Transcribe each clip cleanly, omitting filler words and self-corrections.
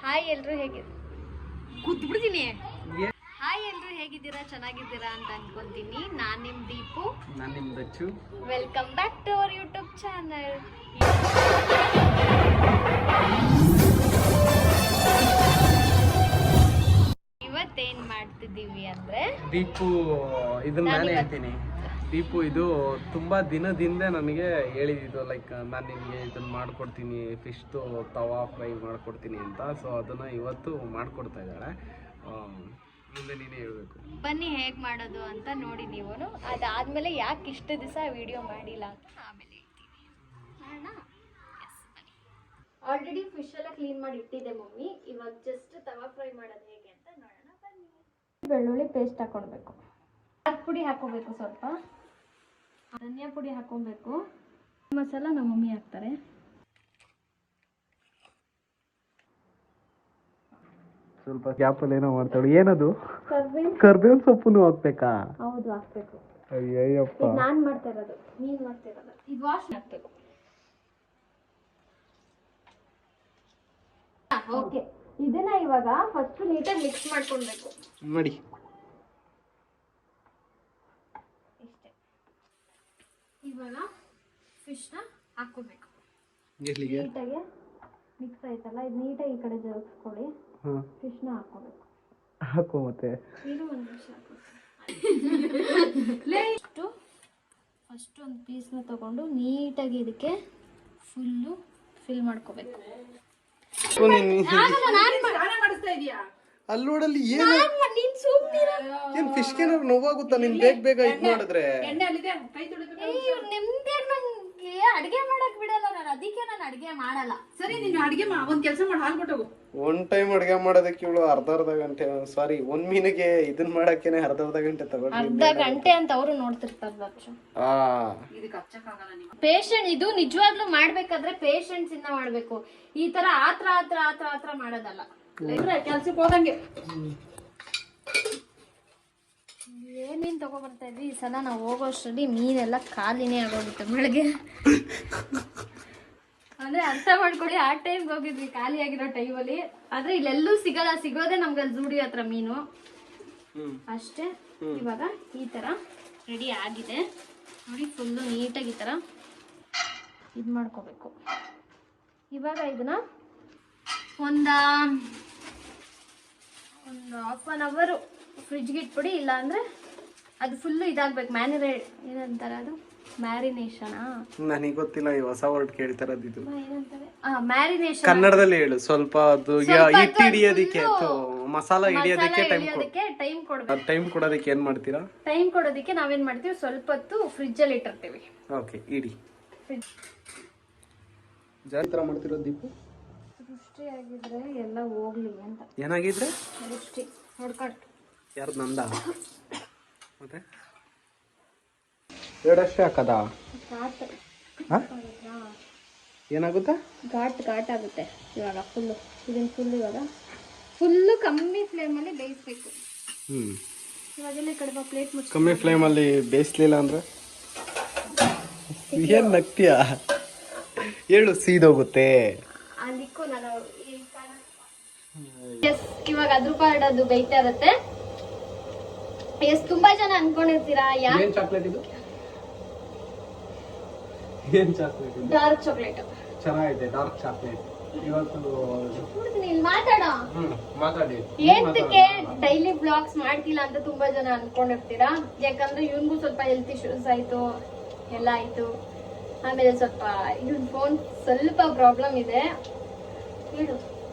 Hi ಎಲ್ರು ಕೂತ್ಬಿಡ್ತೀನಿ. Hi ಎಲ್ರು ಹೇಗಿದ್ದೀರಾ, ಚೆನ್ನಾಗಿದ್ದೀರಾ ಅಂತ ಅನ್ಕೊಂತೀನಿ. ನಾನ್ ನಿಮ್ ದೀಪು, ನಾನ್ ನಿಮ್ Dachchu. Welcome back to our YouTube channel. ಇವತ್ತೇನ್ ಮಾಡ್ತಿದ್ದೀವಿ ಅಂದ್ರೆ ದೀಪು ಇದನ್ನ ನಾನೇ ಹೇಳ್ತೀನಿ. ದೀಪು ಇದು ತುಂಬಾ ದಿನದಿಂದ ನನಗೆ ಹೇಳಿದ್ದು, ಲೈಕ್ ನಾನು ನಿಮಗೆ ಇದನ್ನ ಮಾಡ್ಕೊಡ್ತೀನಿ, ಫಿಶ್ದು ತವಾ ಫ್ರೈ ಮಾಡ್ಕೊಡ್ತೀನಿ ಅಂತ. ಸೊ ಅದನ್ನ ಇವತ್ತು ಮಾಡ್ಕೊಡ್ತಾ ಇದ್ದಾಳೆ. ಮುಂದೆ ನೀನೇ ಹೇಳ್ಬೇಕು. ಬನ್ನಿ ಹೇಗ್ ಮಾಡೋದು ಅಂತ ನೋಡಿ ನೀವು. ಅದಾದ್ಮೇಲೆ ಯಾಕೆ ಇಷ್ಟು ದಿವಸ ವಿಡಿಯೋ ಮಾಡಿಲ್ಲ ಅಂತ ಆಮೇಲೆ ಹೇಳ್ತೀನಿ. ಆಲ್ರೆಡಿ ಫಿಶ್ ಎಲ್ಲ ಕ್ಲೀನ್ ಮಾಡಿ ಇಟ್ಟಿದೆ ಮಮ್ಮಿ. ಇವಾಗ ಜಸ್ಟ್ ತವಾ ಫ್ರೈ ಮಾಡೋದು ಹೇಗೆ ಅಂತ ನೋಡೋಣ ಬನ್ನಿ. ಬೆಳ್ಳುಳ್ಳಿ ಪೇಸ್ಟ್ ಹಾಕೊಳ್ಬೇಕು, ಖಾರದ ಪುಡಿ ಹಾಕೋಬೇಕು, ಸ್ವಲ್ಪ ಧನಿಯಾ ಪುಡಿ ಹಾಕೊಬೇಕು, ಮಸಾಲ ನಮ್ಮ ಮಮ್ಮಿ ಹಾಕ್ತಾರೆ. ಸ್ವಲ್ಪ ಗ್ಯಾಪಲ್ಲಿ ಏನೋ ಮಾಡ್ತಾಳೆ. ಏನದು? ಕರ್ಬೇವಿನ ಸೊಪ್ಪು ಹಾಕ್ಬೇಕಾ? ಹೌದು, ಹಾಕ್ಬೇಕು. ಅಯ್ಯಪ್ಪ, ನಾನ್ ಮಾಡ್ತಾ ಇರೋದು, ನೀನ್ ಮಾಡ್ತಾ ಇರೋದು. ಇದು ವಾಶ್ ಹಾಕ್ಬೇಕು. ಓಕೆ, ಇದನ್ನ ಇವಾಗ ಫಸ್ಟ್ ನೀಟಾಗಿ ಮಿಕ್ಸ್ ಮಾಡ್ಕೊಳ್ಬೇಕು. ಮಾಡಿ ಇಷ್ಟೇ. ಇವಾಗ ಫಿಶ್ನ ಹಾಕೋಬೇಕು. ಎಲ್ಲಿಗೆ? ನೀಟಾಗಿ ಮಿಕ್ಸ್ ಆಯ್ತಲ್ಲ, ಇದು ನೀಟಾಗಿ ಈ ಕಡೆ ಜರುಗಿಸ್ಕೊಳ್ಳಿ. ಫಿಶ್ನ ಹಾಕೋಬೇಕು. ಹಾಕೋ ಮತ್ತೆ. ಇದು ಒಂದು ನಿಮಿಷ ಫಸ್ಟ್ ಒಂದು ಪೀಸ್ನ ತಗೊಂಡು ನೀಟಾಗಿ ಇದಕ್ಕೆ ಫುಲ್ಲು ಫಿಲ್ ಮಾಡ್ಕೋಬೇಕು. ಅಲ್ಲೋಡಲ್ಲಿ ಏನ್ ಫಿಶ್ಗೆ ನೋವಾಗುತ್ತಾ? ನೀನ್ ಬೇಗ ಇದು ಮಾಡಿದ್ರೆ ಅಡಿಗೆ ಮಾಡಕ್ ಬಿಡಲ್ಲ ನಾನು, ಅದಕ್ಕೆ ನಾನು ಅಡಿಗೆ ಮಾಡಲ್ಲ. ಸರಿ, ನೀನು ಅಡಿಗೆ ಒಂದ್ ಕೆಲಸ ಮಾಡಿ ಹಾಲು ಕೊಟ್ಟೋಗು. ಒನ್ ಟೈಮ್ ಅಡಿಗೆ ಮಾಡೋದಕ್ಕೆ ಇವಳು ಅರ್ಧ ಗಂಟೆ, ಸಾರಿ ಒಂದ್ ಮೀನಿಗೆ ಇದನ್ ಮಾಡಕ್ಕೇನೆ ಅರ್ಧ ಗಂಟೆ ತಗೊಂಡು. ಅರ್ಧ ಗಂಟೆ ಅಂತ ಅವರು ನೋಡ್ತಿರ್ತಾರೆ. ಪೇಷಂಟ್ ಇದು ನಿಜವಾಗ್ಲೂ ಮಾಡ್ಬೇಕಾದ್ರೆ ಪೇಷಂಟ್ಸ್ ಇಂದ ಮಾಡ್ಬೇಕು. ಈ ತರ ಆತ್ರ ಮಾಡೋದಲ್ಲ. ಕೆಲ್ಸಕ್ಕೆ ಹೋದಂಗೆ ಏನೇನ್ ತಗೊಬರ್ತಾ ಇದ್ವಿ. ಈ ಸಲ ನಾವು ಹೋಗೋ ಅಷ್ಟರಲ್ಲಿ ಮೀನೆಲ್ಲ ಖಾಲಿನೇ ಆಗೋಗುತ್ತೆ ಬೆಳಗ್ಗೆ. ಅಂದ್ರೆ ಅರ್ಥ ಮಾಡ್ಕೊಳ್ಳಿ, ಆ ಟೈಮ್ಗೆ ಹೋಗಿದ್ವಿ ಖಾಲಿ ಆಗಿರೋ ಟೈಮಲ್ಲಿ. ಆದ್ರೆ ಇಲ್ಲೆಲ್ಲೂ ಸಿಗಲ್ಲ, ಸಿಗೋದೆ ನಮ್ಗೆ ಅಲ್ಲಿ ಜೂಡಿ ಹತ್ರ ಮೀನು ಅಷ್ಟೇ. ಇವಾಗ ಈ ತರ ರೆಡಿ ಆಗಿದೆ ನೋಡಿ, ಫುಲ್ಲು ನೀಟಾಗಿ ಈ ತರ ಇದು ಮಾಡ್ಕೋಬೇಕು. ಇವಾಗ ಇದನ್ನ ಒಂದು ಹಾಫ್ ಅನ್ ಅವರ್ ಫ್ರಿಜ್ಗೆ ಇಟ್ಬಿಡಿ. ಇಲ್ಲ ಅಂದ್ರೆ ಅದು ಫುಲ್ಲು ಇದಾಗ್ಬೇಕು. ಏನಂತಾರೆ ಅದು, ಮ್ಯಾರಿನೇಷನಾ? ನನಗೆ ಗೊತ್ತಿಲ್ಲ, ಈ ಹೊಸ ವರ್ಡ್ ಕೇಳ್ತಾ ಇರೋದು ಇದು. ಏನಂತಾರೆ? ಮ್ಯಾರಿನೇಷನ್ ಕನ್ನಡದಲ್ಲಿ ಹೇಳು ಸ್ವಲ್ಪ. ಅದು ಹಿಟ್ಟು ಹಿಡಿಯೋದಕ್ಕೆ, ಮಸಾಲ ಹಿಡಿಯೋದಕ್ಕೆ ಟೈಮ್ ಕೊಡ್ಬೇಕು. ಟೈಮ್ ಕೊಡೋದಕ್ಕೆ ಏನ್ ಮಾಡ್ತೀರಾ? ಟೈಮ್ ಕೊಡೋದಕ್ಕೆ ನಾವೇನ್ ಮಾಡ್ತೀವಿ, ಸ್ವಲ್ಪ ಹೊತ್ತು ಫ್ರಿಜ್ ಅಲ್ಲಿ ಇಟ್ಟಿರ್ತೀವಿ. ಓಕೆ, ಇಡಿ. ಜಾತ್ರೆ ಮಾಡ್ತಿರೋದು ದೀಪು? ದೃಷ್ಟಿ ಆಗಿದ್ರೆ ಎಲ್ಲ ಹೋಗ್ಲಿ ಅಂತ. ಏನಾಗಿದ್ರೆ? ದೃಷ್ಟಿ ನೋಡ್ಕೊಂಡು. ಯಾರ್ದು? ನಂದ? ಮತ್ತೆ ಎರಡಷ್ಟೇ ಹಾಕದ? ಏನಾಗುತ್ತೆ? ಘಾಟ್ ಆಗುತ್ತೆ. ಇವಾಗ ಫುಲ್ಲು ಇವಾಗ ಫುಲ್ಲು ಕಮ್ಮಿ ಫ್ಲೇಮಲ್ಲಿ ಬೇಯಿಸ್ಬೇಕು. ಇವಾಗೆಲ್ಲ ಕಡಿಮೆ ಪ್ಲೇಟ್ ಮುಚ್ಚಿ ಕಮ್ಮಿ ಫ್ಲೇಮಲ್ಲಿ ಬೇಯಿಸ್ಲಿಲ್ಲ ಅಂದ್ರೆ ಏನ್ ನಗ್ತೀಯಾ? ಹೇಳು, ಸೀದೋಗುತ್ತೆ. ಅದಕ್ಕೂ ನಾನು ಇವಾಗ ಅದ್ರ ಪಾರ್ಟ್ ಅದು ಬೇಯ್ತಾ ಇರುತ್ತೆ. ತುಂಬಾ ಜನ ಅನ್ಕೊಂಡಿರ್ತೀರಾ, ಏನ್ ಚಾಕ್ಲೇಟ್ ಇದು? ಏನ್ ಚಾಕ್ಲೇಟ್ ಇದು? Dark chocolate. ಚೆನ್ನಾಗಿದೆ ಡಾರ್ಕ್ ಚಾಕ್ಲೇಟ್. ಇವತ್ತು ಮಾತಾಡಿ ಏಂತಕ್ಕೆ ಡೈಲಿ ಬ್ಲಾಗ್ಸ್ ಮಾಡ್ತಿಲ್ಲ ಅಂತ ತುಂಬಾ ಜನ ಅನ್ಕೊಂಡಿರ್ತೀರಾ. ಯಾಕಂದ್ರೆ ಇವನ್ಗೂ ಸ್ವಲ್ಪ ಹೆಲ್ತ್ ಇಶ್ಯೂಸ್ ಆಯ್ತು, ಎಲ್ಲ ಆಯ್ತು. ಆಮೇಲೆ ಸ್ವಲ್ಪ ಇವನ್ ಫೋನ್ ಸ್ವಲ್ಪ ಪ್ರಾಬ್ಲಮ್ ಇದೆ. ಹೇಳು.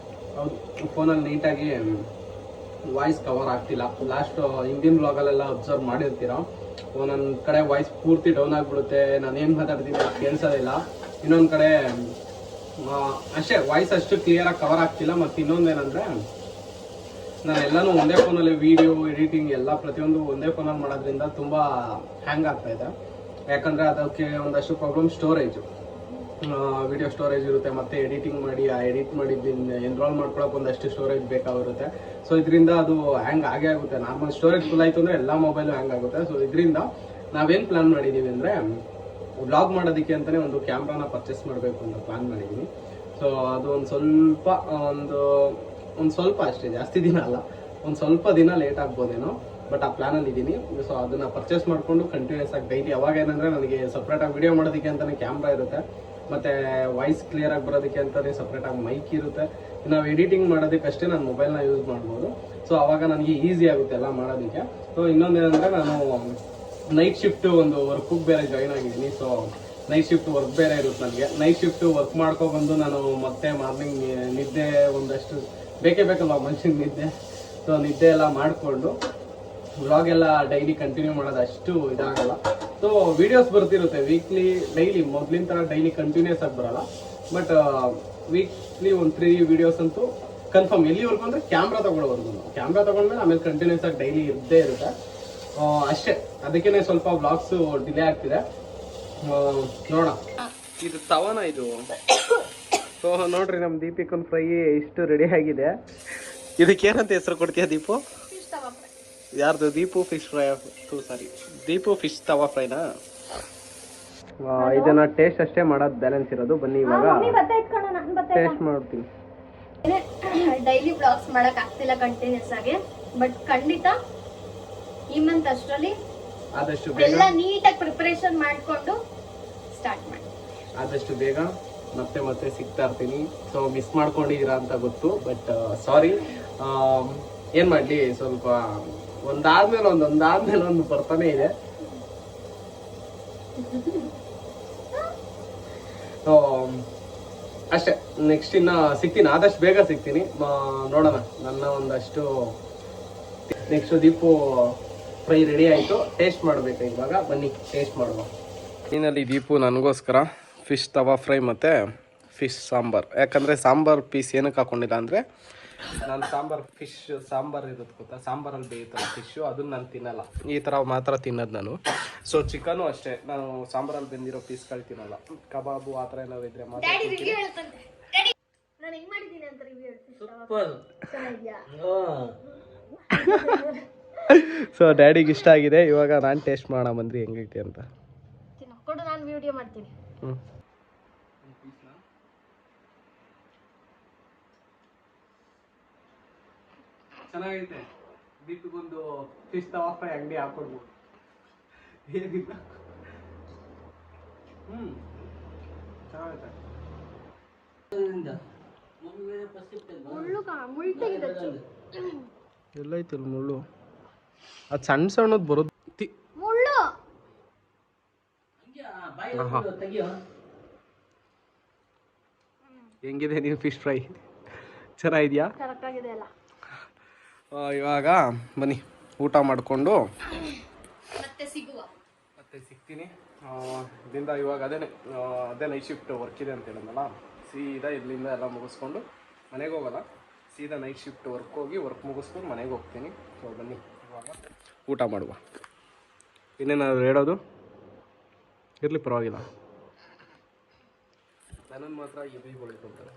ಹೌದು, ಫೋನಲ್ಲಿ ನೀಟಾಗಿ ವಾಯ್ಸ್ ಕವರ್ ಆಗ್ತಿಲ್ಲ. ಲಾಸ್ಟ್ ಹಿಂದಿನ ಬ್ಲಾಗಲ್ಲೆಲ್ಲ ಅಬ್ಸರ್ವ್ ಮಾಡಿರ್ತೀರ, ಒಂದೊಂದು ಕಡೆ ವಾಯ್ಸ್ ಪೂರ್ತಿ ಡೌನ್ ಆಗಿಬಿಡುತ್ತೆ. ನಾನು ಏನು ಮಾತಾಡ್ತೀನಿ ಕೇಳಿಸೋದಿಲ್ಲ. ಇನ್ನೊಂದು ಕಡೆ ಅಷ್ಟೇ ವಾಯ್ಸ್ ಅಷ್ಟು ಕ್ಲಿಯರಾಗಿ ಕವರ್ ಆಗ್ತಿಲ್ಲ. ಮತ್ತು ಇನ್ನೊಂದೇನೆಂದರೆ, ನಾನು ಎಲ್ಲನೂ ಒಂದೇ ಫೋನಲ್ಲಿ ವಿಡಿಯೋ ಎಡಿಟಿಂಗ್ ಎಲ್ಲ ಪ್ರತಿಯೊಂದು ಒಂದೇ ಫೋನಲ್ಲಿ ಮಾಡೋದ್ರಿಂದ ತುಂಬ ಹ್ಯಾಂಗ್ ಆಗ್ತಾ ಇದೆ. ಯಾಕಂದರೆ ಅದಕ್ಕೆ ಒಂದಷ್ಟು ಪ್ರಾಬ್ಲಮ್ ಸ್ಟೋರೇಜು, ವಿಡಿಯೋ ಸ್ಟೋರೇಜ್ ಇರುತ್ತೆ. ಮತ್ತು ಎಡಿಟಿಂಗ್ ಮಾಡಿ ಆ ಎಡಿಟ್ ಮಾಡಿದ್ದೀನಿ ಎನ್ರೋಲ್ ಮಾಡ್ಕೊಳಕ್ಕೆ ಒಂದಷ್ಟು ಸ್ಟೋರೇಜ್ ಬೇಕಾಗಿರುತ್ತೆ. ಸೊ ಇದರಿಂದ ಅದು ಹ್ಯಾಂಗ್ ಆಗೇ ಆಗುತ್ತೆ. ನಾರ್ಮಲ್ ಸ್ಟೋರೇಜ್ ಫುಲ್ ಆಯಿತು ಅಂದರೆ ಎಲ್ಲ ಮೊಬೈಲು ಹ್ಯಾಂಗ್ ಆಗುತ್ತೆ. ಸೊ ಇದರಿಂದ ನಾವೇನು ಪ್ಲ್ಯಾನ್ ಮಾಡಿದ್ದೀವಿ ಅಂದರೆ, ವ್ಲಾಗ್ ಮಾಡೋದಕ್ಕೆ ಅಂತಲೇ ಒಂದು ಕ್ಯಾಮ್ರಾನ ಪರ್ಚೇಸ್ ಮಾಡಬೇಕು ಅಂತ ಪ್ಲ್ಯಾನ್ ಮಾಡಿದ್ದೀನಿ. ಸೊ ಅದು ಒಂದು ಸ್ವಲ್ಪ ಒಂದು ಒಂದು ಸ್ವಲ್ಪ ಅಷ್ಟೇ, ಜಾಸ್ತಿ ದಿನ ಅಲ್ಲ, ಒಂದು ಸ್ವಲ್ಪ ದಿನ ಲೇಟ್ ಆಗ್ಬೋದೇನೋ, ಬಟ್ ಆ ಪ್ಲಾನಲ್ಲಿ ಇದ್ದೀನಿ. ಸೊ ಅದನ್ನ ಪರ್ಚೇಸ್ ಮಾಡಿಕೊಂಡು ಕಂಟಿನ್ಯೂಸ್ ಆಗಿ ಡೈಲಿ, ಅವಾಗ ಏನಂದರೆ ನನಗೆ ಸಪ್ರೇಟಾಗಿ ವಿಡಿಯೋ ಮಾಡೋದಕ್ಕೆ ಅಂತಲೇ ಕ್ಯಾಮ್ರಾ ಇರುತ್ತೆ, ಮತ್ತು ವಾಯ್ಸ್ ಕ್ಲಿಯರಾಗಿ ಬರೋದಕ್ಕೆ ಅಂತಲೇ ಸಪ್ರೇಟಾಗಿ ಮೈಕ್ ಇರುತ್ತೆ. ನಾವು ಎಡಿಟಿಂಗ್ ಮಾಡೋದಕ್ಕಷ್ಟೇ ನಾನು ಮೊಬೈಲ್ನ ಯೂಸ್ ಮಾಡ್ಬೋದು. ಸೊ ಅವಾಗ ನನಗೆ ಈಸಿ ಆಗುತ್ತೆ ಎಲ್ಲ ಮಾಡೋದಕ್ಕೆ. ಸೊ ಇನ್ನೊಂದೇನೆಂದರೆ ನಾನು ನೈಟ್ ಶಿಫ್ಟು ಒಂದು ವರ್ಕಿಗೆ ಬೇರೆ ಜಾಯ್ನ್ ಆಗಿದ್ದೀನಿ. ಸೊ ನೈಟ್ ಶಿಫ್ಟ್ ವರ್ಕ್ ಬೇರೆ ಇರುತ್ತೆ ನನಗೆ. ನೈಟ್ ಶಿಫ್ಟ್ ವರ್ಕ್ ಮಾಡ್ಕೊಬಂದು ನಾನು ಮತ್ತೆ ಮಾರ್ನಿಂಗ್ ನಿದ್ದೆ ಒಂದಷ್ಟು ಬೇಕಲ್ಲ ಮನುಷ್ಯನಿಗೆ ನಿದ್ದೆ. ಸೊ ನಿದ್ದೆ ಎಲ್ಲ ಮಾಡಿಕೊಂಡು ವ್ಲಾಗ್ ಎಲ್ಲ ಡೈಲಿ ಕಂಟಿನ್ಯೂ ಮಾಡೋದು ಅಷ್ಟು ಇದಾಗಲ್ಲ. ಸೊ ವಿಡಿಯೋಸ್ ಬರ್ತಿರುತ್ತೆ ವೀಕ್ಲಿ, ಡೈಲಿ ಮೊದಲಿನ ಥರ ಡೈಲಿ ಕಂಟಿನ್ಯೂಸ್ ಆಗಿ ಬರಲ್ಲ, ಬಟ್ ವೀಕ್ಲಿ ಒಂದು 3 ವಿಡಿಯೋಸ್ ಅಂತೂ ಕನ್ಫರ್ಮ್. ಎಲ್ಲಿವರೆಗೂ ಅಂದರೆ ಕ್ಯಾಮ್ರಾ ತೊಗೊಳ್ಳೋವರೆಗೂ. ಕ್ಯಾಮ್ರಾ ತೊಗೊಂಡ್ಮೇಲೆ ಆಮೇಲೆ ಕಂಟಿನ್ಯೂಸ್ ಆಗಿ ಡೈಲಿ ಇದ್ದೇ ಇರುತ್ತೆ ಅಷ್ಟೇ. ಅದಕ್ಕೇ ಸ್ವಲ್ಪ ವ್ಲಾಗ್ಸು ಡಿಲೇ ಆಗ್ತಿದೆ. ನೋಡೋಣ. ಇದು ತವನ ಇದು. ಸೊ ನೋಡ್ರಿ ನಮ್ಮ ದೀಪಿಕನ್ ಫ್ರೈ ಇಷ್ಟು ರೆಡಿ ಆಗಿದೆ. ಇದಕ್ಕೇನಂತ ಹೆಸರು ಕೊಡ್ತೀಯ ದೀಪು? ಯಾರ್ದು? Deepu fish fry. Sorry, Deepu fish tawa ಫ್ರೈನಾ? ಇದನ್ನ ಟೇಸ್ಟ್ ಅಷ್ಟೇ ಮಾಡೋದು, ಬ್ಯಾಲೆನ್ಸ್ ಇರೋದು. ಬನ್ನಿ ಇವಾಗ ಟೇಸ್ಟ್ ಮಾಡ್ತೀನಿ. ಡೈಲಿ ಬ್ಲಾಗ್ಸ್ ಮಾಡಕ್ ಆಗ್ತಿಲ್ಲ ಕಂಟಿನ್ಯೂಸ್ ಆಗಿ, ಬಟ್ ಖಂಡಿತ ಈ ಮಂತ್ ಅಷ್ಟರಲ್ಲಿ ಆದಷ್ಟು ಎಲ್ಲ ನೀಟಾಗಿ ಪ್ರಿಪರೇಷನ್ ಮಾಡ್ಕೊಂಡು ಸ್ಟಾರ್ಟ್ ಮಾಡಿ. ಆದಷ್ಟು ಬೇಗ ಮತ್ತೆ ಸಿಗ್ತಾ ಇರ್ತೀನಿ. ಸೊ ಮಿಸ್ ಮಾಡ್ಕೊಂಡಿದ್ದೀರಾ ಅಂತ ಗೊತ್ತು, ಬಟ್ ಸಾರಿ. ಏನ್ ಮಾಡ್ಲಿ, ಸ್ವಲ್ಪ ಒಂದಾದ್ಮೇಲೆ ಒಂದು ಬರ್ತಾನೆ ಇದೆ. ಅಷ್ಟೇ. ನೆಕ್ಸ್ಟ್ ಇನ್ನ ಸಿಗ್ತೀನಿ, ಆದಷ್ಟು ಬೇಗ ಸಿಗ್ತೀನಿ. ನೋಡೋಣ. ನನ್ನ ಒಂದಷ್ಟು ನೆಕ್ಸ್ಟ್ ದೀಪು ಫ್ರೈ ರೆಡಿ ಆಯಿತು, ಟೇಸ್ಟ್ ಮಾಡಬೇಕು ಇವಾಗ. ಬನ್ನಿ ಟೇಸ್ಟ್ ಮಾಡುವ. ಇನ್ನಲ್ಲಿ ದೀಪು ನನಗೋಸ್ಕರ ಫಿಶ್ ತವಾ ಫ್ರೈ ಮತ್ತು ಫಿಶ್ ಸಾಂಬಾರ್. ಯಾಕಂದರೆ ಸಾಂಬಾರ್ ಪೀಸ್ ಏನಕ್ಕೆ ಹಾಕೊಂಡಿಲ್ಲ ಅಂದರೆ, ನಾನು ಫಿಶ್ ಸಾಂಬಾರ್ ಇರುತ್ತೆ ಗೊತ್ತಾ, ಸಾಂಬಾರಲ್ಲಿ ಬೇಯುತ್ತಲ್ಲ ಫಿಶ್ಶು, ಅದನ್ನು ನಾನು ತಿನ್ನಲ್ಲ. ಈ ಥರ ಮಾತ್ರ ತಿನ್ನೋದು ನಾನು. ಸೊ ಚಿಕನು ಅಷ್ಟೇ, ನಾನು ಸಾಂಬಾರಲ್ಲಿ ಬೆಂದಿರೋ ಪೀಸ್ಗಳು ತಿನ್ನಲ್ಲ. ಕಬಾಬು ಆ ಥರ ಏನಾದ್ರು ಇದ್ರೆ ಮಾತ್ರ. ಸೊ ಡ್ಯಾಡಿಗೆ ಇಷ್ಟ ಆಗಿದೆ. ಇವಾಗ ನಾನು ಟೇಸ್ಟ್ ಮಾಡೋಣ ಬಂದ್ರಿ ಹೆಂಗೈತೆ ಅಂತ. ಕೊಡು, ನಾನು ವಿಡಿಯೋ ಮಾಡ್ತೀನಿ. ಚೆನ್ನಾಗೈತೆ. ದೀಪಿಗೊಂದು ಫಿಶ್ ತವಾ ಫ್ರೈ ಅಂಗಡಿ ಹಾಕೊಡ್ಬೋದು. ಹೇಗಿಲ್ಲ? ಚೆನ್ನಾಗೈತೆ. ಎಲ್ಲೈತಲ್ಲ ಮುಳ್ಳು? ಅದು ಸಣ್ಣದು ಬರೋದು. ಮುಳ್ಳು ಹೆಂಗಿದೆ ನೀವು ಫಿಶ್ ಫ್ರೈ? ಚೆನ್ನಾಗಿದ್ಯಾ? ಕರೆಕ್ಟ್ ಆಗಿದೆ ಅಲ್ಲ? ಇವಾಗ ಬನ್ನಿ ಊಟ ಮಾಡಿಕೊಂಡು ಮತ್ತೆ ಸಿಗ್ತೀನಿ. ಇದರಿಂದ ಇವಾಗ ಅದೇ ನೈಟ್ ಶಿಫ್ಟ್ ವರ್ಕ್ ಇದೆ ಅಂತ ಹೇಳಿದ್ನಲ್ಲ, ಸೀದಾ ಇಲ್ಲಿಂದ ಎಲ್ಲ ಮುಗಿಸ್ಕೊಂಡು ಮನೆಗೆ ಹೋಗಲ್ಲ, ಸೀದಾ ನೈಟ್ ಶಿಫ್ಟ್ ವರ್ಕ್ ಮುಗಿಸ್ಕೊಂಡು ಮನೆಗೆ ಹೋಗ್ತೀನಿ. ಸೊ ಬನ್ನಿ ಇವಾಗ ಊಟ ಮಾಡುವ. ಇನ್ನೇನಾದ್ರು ಹೇಳೋದು? ಇರಲಿ, ಪರವಾಗಿಲ್ಲ. ನನ್ನನ್ನು ಮಾತ್ರ ಎದುರುಗೊಳ್ತಾರೆ.